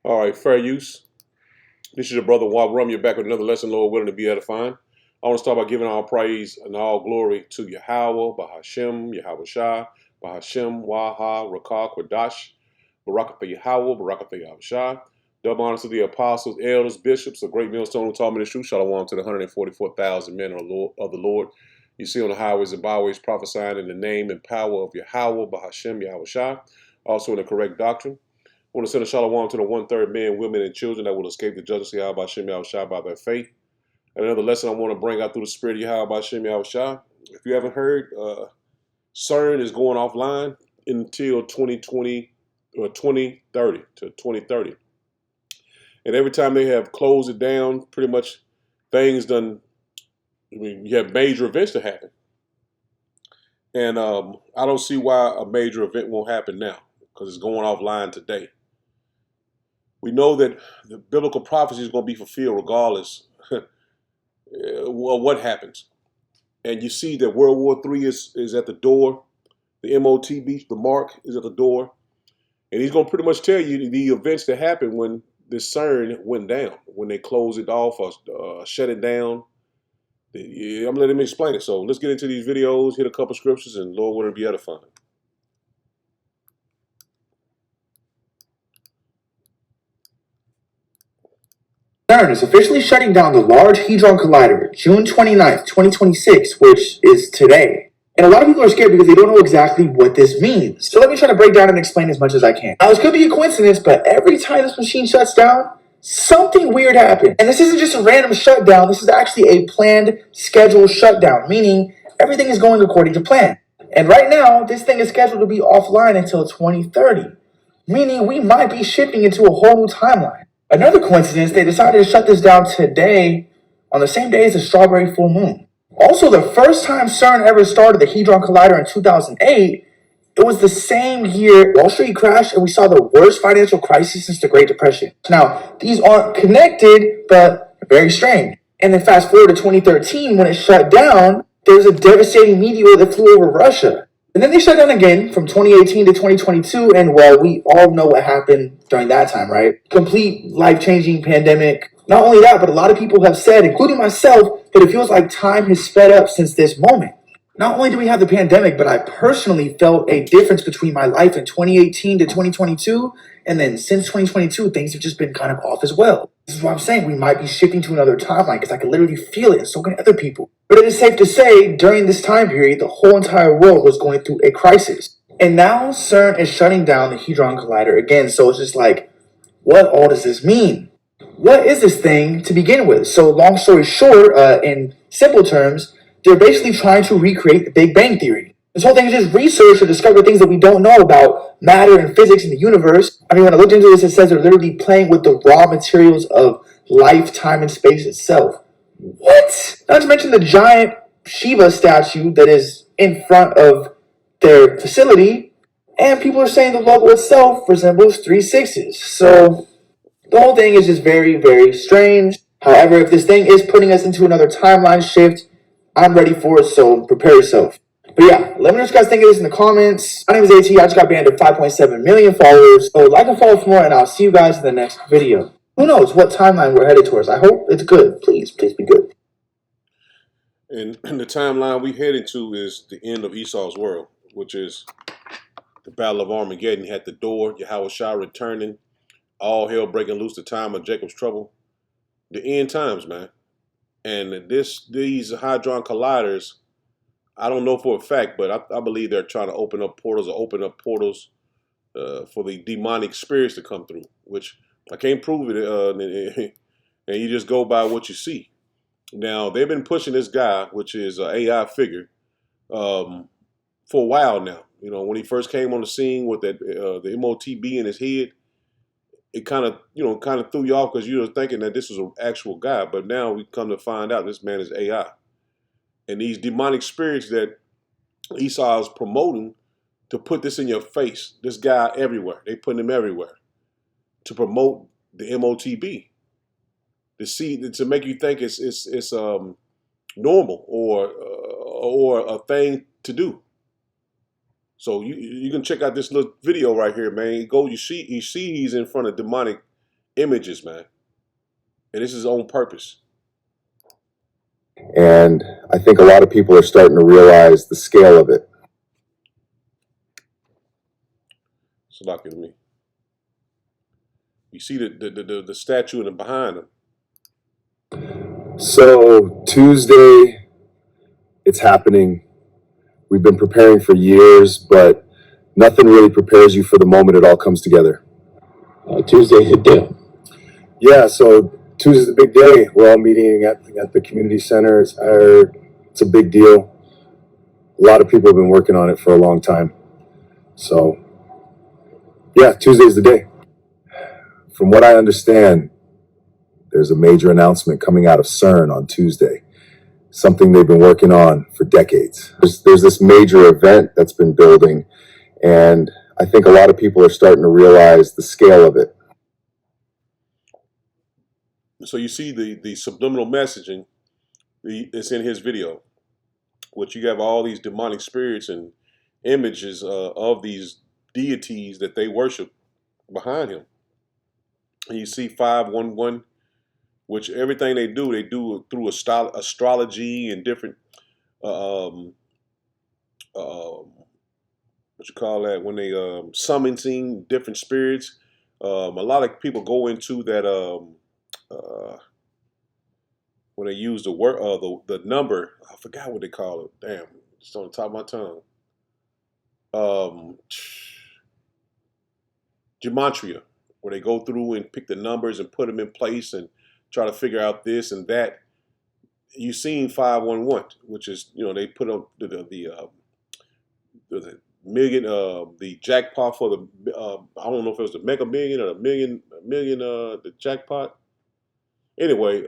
All right, fair use. This is your brother Wab Rum. You're back with another lesson, Lord willing, to be edifying. I want to start by giving all praise and all glory to Yahweh, Bahashem, Yahweh Shah, Bahashem, Waha, Rakah, Kwadash, Barakatha Yahweh, Barakatha Yahweh Shah. Double honors to the apostles, elders, bishops, a great millstone who taught me the truth. Shalom to the 144,000 men of the Lord. You see on the highways and byways prophesying in the name and power of Yahweh, Bahashem, Yahweh Shah. Also in the correct doctrine. I want to send a shalom to the one-third men, women, and children that will escape the judgment of Yahweh Shem Yahweh Shah by their faith. And another lesson I want to bring out through the spirit of Yahweh Shem Yahweh Shah. If you haven't heard, CERN is going offline until 2020 or 2030 to 2030. And every time they have closed it down, pretty much things done. I mean, you have major events to happen. And I don't see why a major event won't happen now because it's going offline today. We know that the biblical prophecy is going to be fulfilled regardless of what happens. And you see that World War III is at the door. The MOTB, the mark, is at the door. And he's going to pretty much tell you the events that happened when the CERN went down, when they closed it off or shut it down. I'm going to let him explain it. So let's get into these videos, hit a couple scriptures, and Lord, will it be edifying. CERN is officially shutting down the Large Hadron Collider June 29th, 2026, which is today. And a lot of people are scared because they don't know exactly what this means. So let me try to break down and explain as much as I can. Now, this could be a coincidence, but every time this machine shuts down, something weird happens. And this isn't just a random shutdown. This is actually a planned, scheduled shutdown, meaning everything is going according to plan. And right now, this thing is scheduled to be offline until 2030, meaning we might be shifting into a whole new timeline. Another coincidence, they decided to shut this down today on the same day as the strawberry full moon. Also, the first time CERN ever started the Hadron Collider in 2008, it was the same year Wall Street crashed and we saw the worst financial crisis since the Great Depression. Now, these aren't connected, but very strange. And then fast forward to 2013, when it shut down, there was a devastating meteor that flew over Russia. And then they shut down again from 2018 to 2022, and well, we all know what happened during that time, right? Complete life-changing pandemic. Not only that, but a lot of people have said, including myself, that it feels like time has sped up since this moment. Not only do we have the pandemic, but I personally felt a difference between my life in 2018 to 2022, and then since 2022, things have just been kind of off as well. This is why I'm saying we might be shifting to another timeline, because I can literally feel it, and so can other people. But it is safe to say, during this time period, the whole entire world was going through a crisis. And now CERN is shutting down the Hadron Collider again, so it's just like, what all does this mean? What is this thing to begin with? So long story short, in simple terms, they're basically trying to recreate the Big Bang Theory. This whole thing is just research to discover things that we don't know about matter and physics in the universe. I mean, when I looked into this, it says they're literally playing with the raw materials of life, time, and space itself. What? Not to mention the giant Shiva statue that is in front of their facility. And people are saying the logo itself resembles 3 6s. So the whole thing is just very, very strange. However, if this thing is putting us into another timeline shift, I'm ready for it, so prepare yourself. But yeah, let me know what you guys think of this in the comments. My name is AT. I just got banned to 5.7 million followers. So like and follow for more, and I'll see you guys in the next video. Who knows what timeline we're headed towards? I hope it's good. Please be good. And the timeline we headed to is the end of Esau's world, which is the Battle of Armageddon at the door, Yahweh Shah returning, all hell breaking loose, the time of Jacob's trouble. The end times, man. And these Hadron Colliders, I don't know for a fact, but I believe they're trying to open up portals for the demonic spirits to come through, which I can't prove it, and you just go by what you see. Now, they've been pushing this guy, which is an AI figure, for a while now. You know, when he first came on the scene with that the MOTB in his head, it kind of threw you off because you were thinking that this was an actual guy. But now we come to find out this man is AI. And these demonic spirits that Esau is promoting to put this in your face, this guy everywhere. They put him everywhere to promote the MOTB. To make you think it's normal or a thing to do. So you can check out this little video right here, man. You see he's in front of demonic images, man. And this is on purpose. And I think a lot of people are starting to realize the scale of it. It's lucky to me. You see the statue in the behind him. So Tuesday, it's happening. We've been preparing for years, but nothing really prepares you for the moment it all comes together. Tuesday's the deal. Yeah, so Tuesday's the big day. We're all meeting at the community center. It's a big deal. A lot of people have been working on it for a long time. So, yeah, Tuesday's the day. From what I understand, there's a major announcement coming out of CERN on Tuesday. Something they've been working on for decades. There's this major event that's been building, and I think a lot of people are starting to realize the scale of it. So you see the subliminal messaging, it's in his video, which you have all these demonic spirits and images of these deities that they worship behind him. And you see 511, which everything they do through astrology and different, what you call that, when they summoning different spirits. A lot of people go into that when they use the word the number. I forgot what they call it. Damn, it's on the top of my tongue. Gematria, where they go through and pick the numbers and put them in place and try to figure out this and that. You've seen 511, which is, they put up the million, the jackpot for the I don't know if it was the Mega Million or the million the jackpot. Anyway,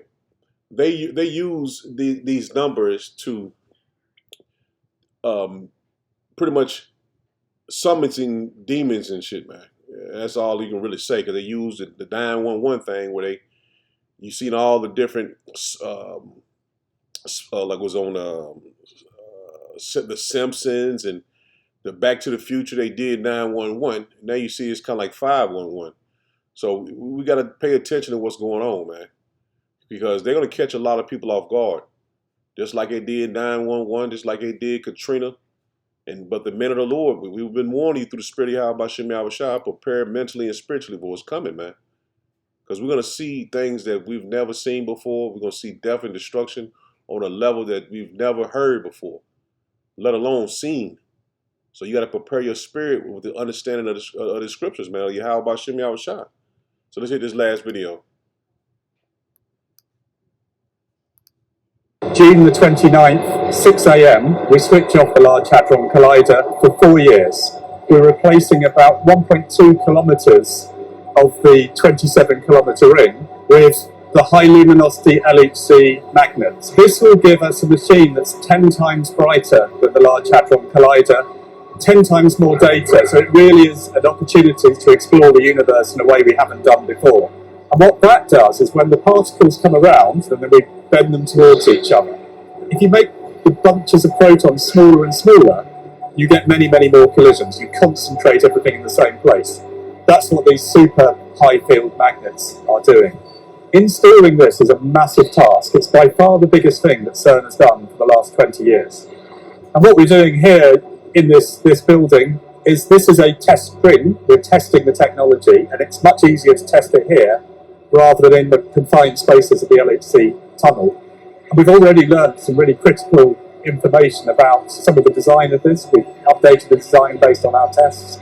they use these numbers to pretty much summoning demons and shit, man. That's all you can really say, because they use the 911 thing where you seen all the different like was on the Simpsons and the Back to the Future. They did 911. Now you see it's kind of like 511. So we got to pay attention to what's going on, man, because they're going to catch a lot of people off guard, just like they did 911, just like they did Katrina. But the men of the Lord, we've been warning you through the Spirit of Yahweh Shem Yahweh Shah, prepare mentally and spiritually for what's coming, man. Because we're going to see things that we've never seen before. We're going to see death and destruction on a level that we've never heard before, let alone seen. So you got to prepare your spirit with the understanding of the scriptures, man. Yahweh Shem Yahweh Shah. So let's hit this last video. June the 29th, 6 a.m, we switch off the Large Hadron Collider for 4 years. We're replacing about 1.2 kilometers of the 27-kilometer ring with the high luminosity LHC magnets. This will give us a machine that's 10 times brighter than the Large Hadron Collider, 10 times more data, so it really is an opportunity to explore the universe in a way we haven't done before. And what that does is when the particles come around, and then we bend them towards each other, if you make the bunches of protons smaller and smaller, you get many, many more collisions. You concentrate everything in the same place. That's what these super high field magnets are doing. Installing this is a massive task. It's by far the biggest thing that CERN has done for the last 20 years. And what we're doing here in this building is this is a test ring. We're testing the technology, and it's much easier to test it here rather than in the confined spaces of the LHC tunnel. And we've already learned some really critical information about some of the design of this. We've updated the design based on our tests.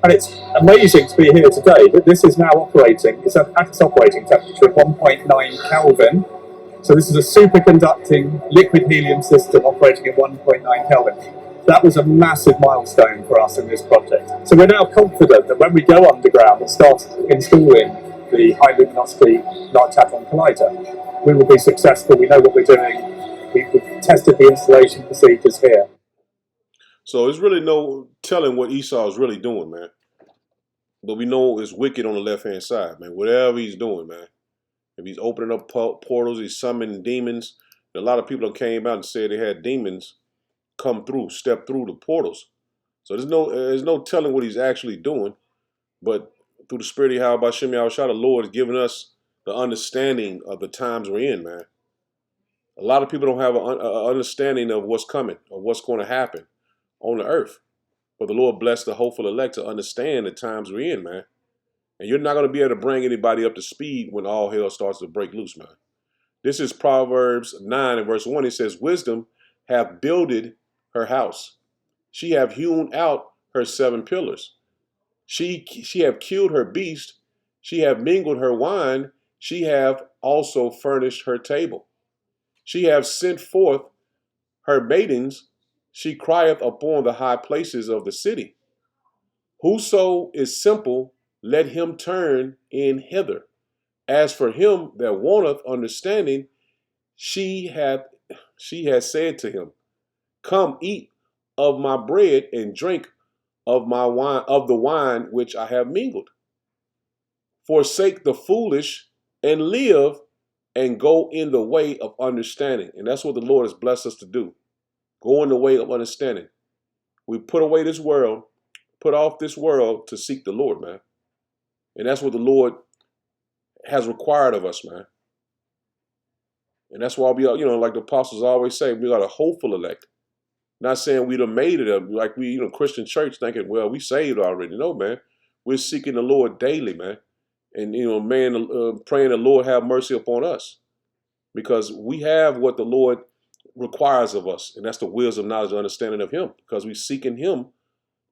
And it's amazing to be here today, but this is now operating, it's at its operating temperature of 1.9 Kelvin. So this is a superconducting liquid helium system operating at 1.9 Kelvin. That was a massive milestone for us in this project. So we're now confident that when we go underground and start installing the high luminosity Large Hadron Collider, we will be successful. We know what we're doing. We've tested the installation procedures here. So there's really no telling what Esau is really doing, man. But we know it's wicked on the left-hand side, man. Whatever he's doing, man. If he's opening up portals, he's summoning demons. A lot of people came out and said they had demons come through, step through the portals. So there's no telling what he's actually doing. But through the spirit of Yahweh Bashem Yahushua, the Lord has given us the understanding of the times we're in, man. A lot of people don't have an understanding of what's coming, or what's going to happen on the earth. But the Lord bless the hopeful elect to understand the times we're in, man. And you're not going to be able to bring anybody up to speed when all hell starts to break loose, man. This is Proverbs 9 and verse 1. It says, wisdom hath builded her house. She have hewn out her 7 pillars. She have killed her beast. She have mingled her wine. She have also furnished her table. She have sent forth her maidens. She crieth upon the high places of the city. Whoso is simple, let him turn in hither. As for him that wanteth understanding, she hath said to him, come eat of my bread and drink of my wine, of the wine which I have mingled. Forsake the foolish and live, and go in the way of understanding. And that's what the Lord has blessed us to do. Go in the way of understanding. We put away this world, put off this world to seek the Lord, man. And that's what the Lord has required of us, man. And that's why we are, like the apostles always say, we got a hopeful elect. Not saying we'd have made it up like we, Christian church thinking, well, we saved already. No, man. We're seeking the Lord daily, man. And, praying the Lord have mercy upon us. Because we have what the Lord requires of us. And that's the wisdom, knowledge, and understanding of him. Because we're seeking him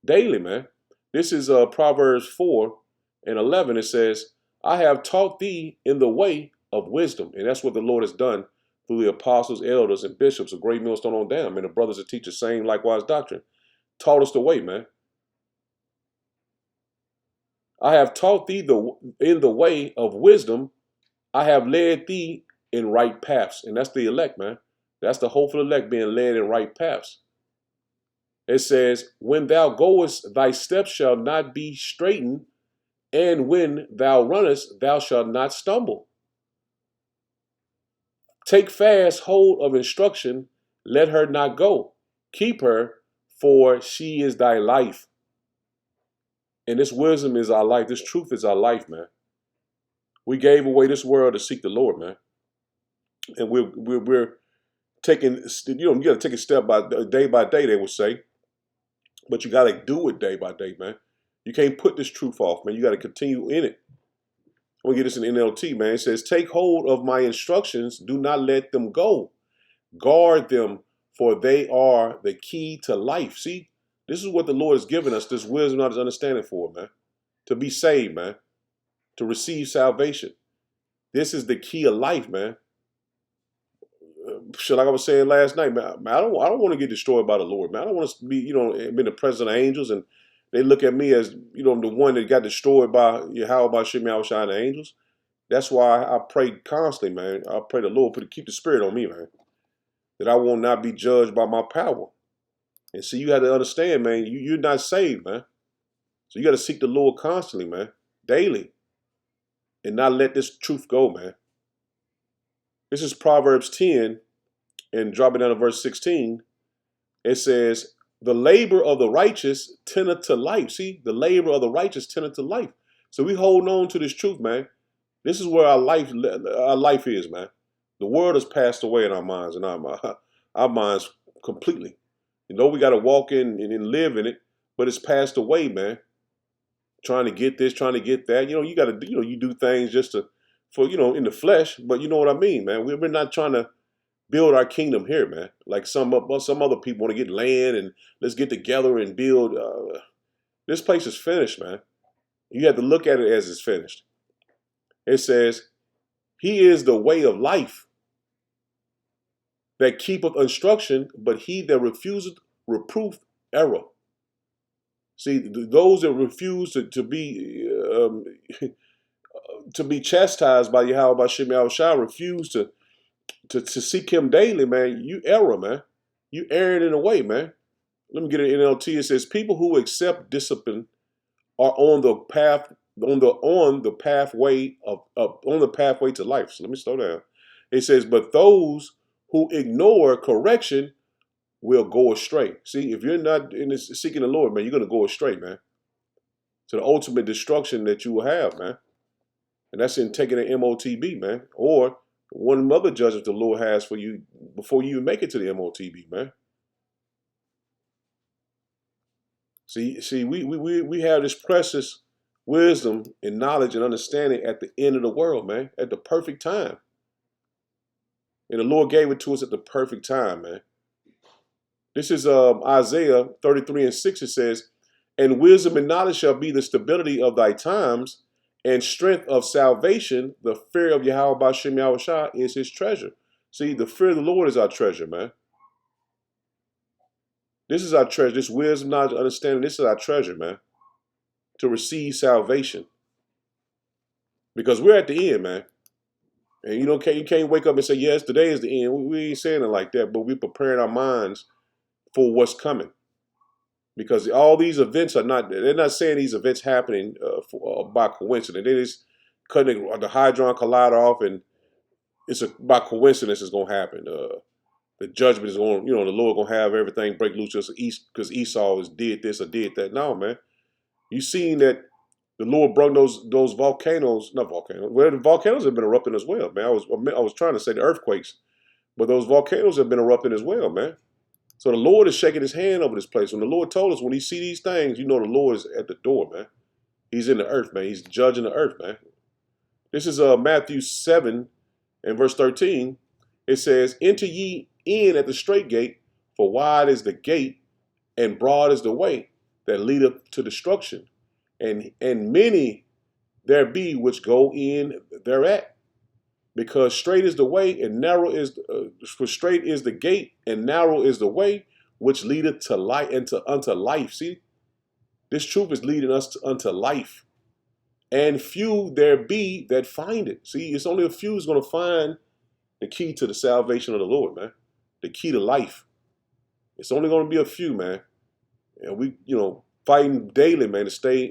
daily, man. This is Proverbs 4 and 11. It says, I have taught thee in the way of wisdom. And that's what the Lord has done through the apostles, elders, and bishops, a great millstone on down, and the brothers and teachers, same likewise doctrine. Taught us the way, man. I have taught thee in the way of wisdom. I have led thee in right paths. And that's the elect, man. That's the hopeful elect being led in right paths. It says, when thou goest, thy steps shall not be straitened, and when thou runnest, thou shalt not stumble. Take fast hold of instruction, let her not go. Keep her, for she is thy life. And this wisdom is our life. This truth is our life, man. We gave away this world to seek the Lord, man. And we're taking, you got to take a step by day, they would say. But you got to do it day by day, man. You can't put this truth off, man. You got to continue in it. I'm going to get this in NLT, man. It says, take hold of my instructions. Do not let them go. Guard them, for they are the key to life. See, this is what the Lord has given us, this wisdom, not his understanding for, man. To be saved, man. To receive salvation. This is the key of life, man. Like I was saying last night, man, I don't want to get destroyed by the Lord, man. I don't want to be, in the presence of angels and they look at me as, the one that got destroyed by Yahweh by Shem Yahushua and the angels. That's why I pray constantly, man. I pray the Lord keep the spirit on me, man. That I will not be judged by my power. And see, you got to understand, man, you're not saved, man. So you got to seek the Lord constantly, man. Daily. And not let this truth go, man. This is Proverbs 10, and dropping down to verse 16. It says, the labor of the righteous tendeth to life. See, the labor of the righteous tendeth to life. So we hold on to this truth, man. This is where our life is, man. The world has passed away in our minds, and our minds completely. We got to walk in and live in it, but it's passed away, man. Trying to get this, trying to get that. You got to, you do things just for in the flesh, but you know what I mean, man. We're not trying to build our kingdom here, man. Like some other people want to get land and let's get together and build. This place is finished, man. You have to look at it as it's finished. It says, he is the way of life that keepeth instruction, but he that refuseth reproof error. See, those that refuse to be to be chastised by Yahweh by Shem Yahushua, refuse to seek him daily, man, you error, man. You erring in a way, man. Let me get an NLT. It says, people who accept discipline are on the path, on the pathway to life. So let me slow down. It says, but those who ignore correction will go astray. See, if you're not seeking the Lord, man, you're going to go astray, man. to the ultimate destruction that you will have, man. And that's in taking an MOTB, man. Or one other judgment the Lord has for you before you even make it to the MOTB, man. See, we have this precious wisdom and knowledge and understanding at the end of the world, man, at the perfect time. And the Lord gave it to us at the perfect time, man. This is Isaiah 33:6. It says, and wisdom and knowledge shall be the stability of thy times, and strength of salvation. The fear of Yahweh B'Shem Yahushua is his treasure. See, the fear of the Lord is our treasure, man. This is our treasure. This wisdom, knowledge, understanding, this is our treasure, man. To receive salvation. Because we're at the end, man. And you can't wake up and say, yes, today is the end. We ain't saying it like that, but we're preparing our minds for what's coming. Because all these events they're not saying these events happening by coincidence. They just cutting the Hadron Collider off, and it's by coincidence it's going to happen. The judgment is going, the Lord going to have everything break loose just because Esau did this or did that. No, man. You seen that the Lord brought those volcanoes, not volcanoes, well, the volcanoes have been erupting as well, man. I was trying to say the earthquakes, but those volcanoes have been erupting as well, man. So the Lord is shaking his hand over this place. When the Lord told us, when he see these things, the Lord is at the door, man. He's in the earth, man. He's judging the earth, man. This is Matthew 7 and verse 13. It says, enter ye in at the straight gate, for wide is the gate, and broad is the way that leadeth to destruction. And many there be which go in thereat. Because straight is the way, and narrow is for straight is the gate, and narrow is the way which leadeth to light and unto life. See, this truth is leading us unto life, and few there be that find it. See, it's only a few who's going to find the key to the salvation of the Lord, man. The key to life. It's only going to be a few, man, and we, fighting daily, man, to stay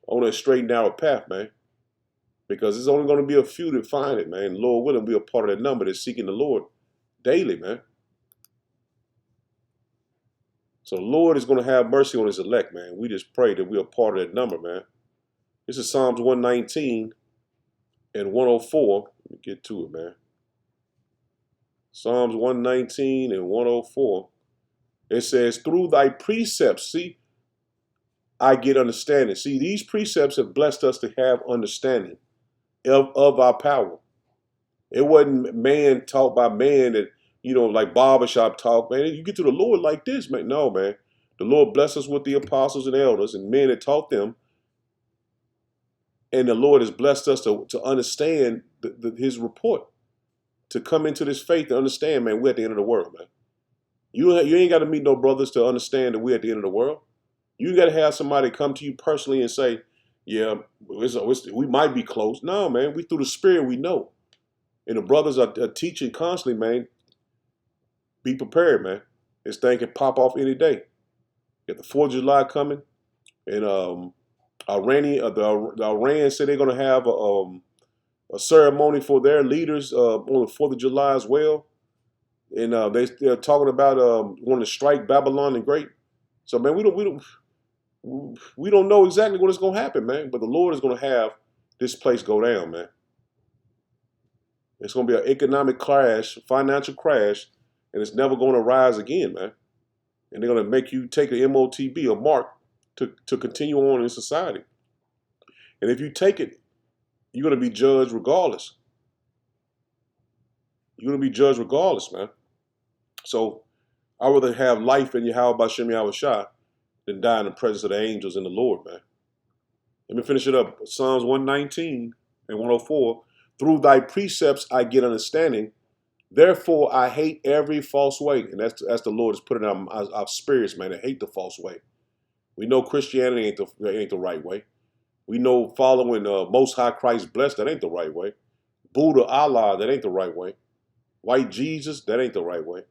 on a straight and narrow path, man. Because it's only going to be a few that find it, man. Lord willing, be a part of that number that's seeking the Lord daily, man. So the Lord is going to have mercy on his elect, man. We just pray that we're a part of that number, man. This is Psalms 119 and 104. Let me get to it, man. Psalms 119 and 104. It says, through thy precepts, see, I get understanding. See, these precepts have blessed us to have understanding of our power. It wasn't man taught by man that, like barbershop talk, man. You get to the Lord like this, man. No, man. The Lord blessed us with the apostles and elders and men that taught them. And the Lord has blessed us to understand his report, to come into this faith and understand, man, we're at the end of the world, man. You ain't got to meet no brothers to understand that we're at the end of the world. You got to have somebody come to you personally and say, yeah, we might be close. No, man, we through the Spirit, we know. And the brothers are teaching constantly, man. Be prepared, man. This thing can pop off any day. Got the 4th of July coming. And the Iran said they're going to have a ceremony for their leaders on the 4th of July as well. And they're talking about wanting to strike Babylon the Great. So, man, we don't know exactly what is going to happen, man. But the Lord is going to have this place go down, man. It's going to be an economic crash, financial crash, and it's never going to rise again, man. And they're going to make you take a MOTB, a mark, to continue on in society. And if you take it, you're going to be judged regardless. You're going to be judged regardless, man. So I'd rather have life in Yahweh B'Shem Yahushua than die in the presence of the angels and the Lord, man. Let me finish it up. Psalms 119 and 104. Through thy precepts I get understanding. Therefore I hate every false way. And that's the Lord is putting in our spirits, man. I hate the false way. We know Christianity ain't the right way. We know following Most High Christ blessed, that ain't the right way. Buddha, Allah, that ain't the right way. White Jesus, that ain't the right way.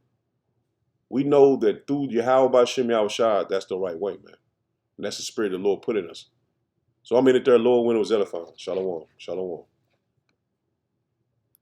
We know that through Yahweh B'Shem Yahushua, that's the right way, man. And that's the spirit the Lord put in us. So I'm in it there, Lord, when it was edifying. Shalom. Shalom.